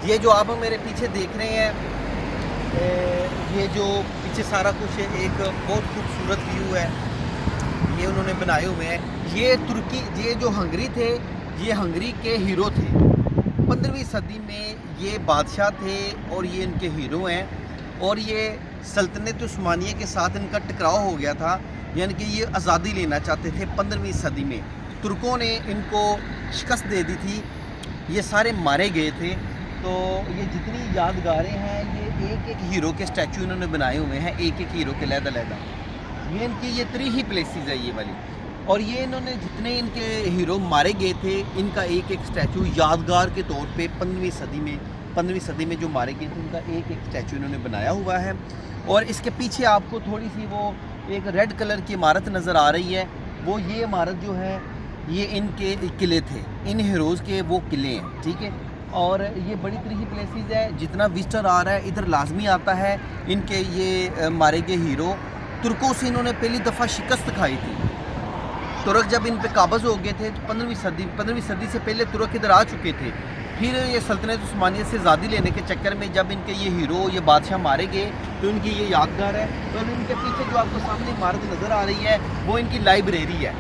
ये जो आप मेरे पीछे देख रहे हैं, ये जो पीछे सारा कुछ एक बहुत खूबसूरत व्यू है, ये उन्होंने बनाए हुए हैं। ये तुर्की, ये जो हंगरी थे, ये हंगरी के हीरो थे। 15वीं सदी में ये बादशाह थे और ये इनके हीरो हैं। और ये सल्तनत उस्मानिया के साथ इनका टकराव हो गया था, यानी कि ये आज़ादी लेना चाहते थे 15वीं सदी में। तुर्कों ने इनको शिकस्त दे दी थी, ये सारे मारे गए थे। तो ये जितनी यादगारें हैं, ये एक एक हीरो के स्टैचू इन्होंने बनाए हुए हैं, एक एक हीरो के लहदा। ये इनकी ये 3 ही प्लेसेस है ये वाली। और ये इन्होंने जितने इनके हीरो मारे गए थे, इनका एक एक स्टैचू यादगार के तौर पे 15वीं सदी में जो मारे गए थे, उनका एक एक स्टैचू इन्होंने बनाया हुआ है। और इसके पीछे आपको थोड़ी सी वो एक रेड कलर की इमारत नज़र आ रही है, वो ये इमारत जो है, ये इनके किले थे, इन हीरोज़ के वो किले हैं, ठीक है। और ये बड़ी तरीके प्लेसेस है, जितना विजिटर आ रहा है इधर लाजमी आता है। इनके ये मारे गए हीरो, तुर्कों से इन्होंने पहली दफ़ा शिकस्त खाई थी। तुर्क जब इन पे काबज़ हो गए थे तो 15वीं सदी से पहले तुर्क इधर आ चुके थे। फिर ये सल्तनत उस्मानिया से आज़ादी लेने के चक्कर में जब इनके ये हीरो, ये बादशाह मारे गए, तो इनकी ये यादगार है। तो इनके पीछे जो आपको सामने इमारत नज़र आ रही है, वो इनकी लाइब्रेरी है।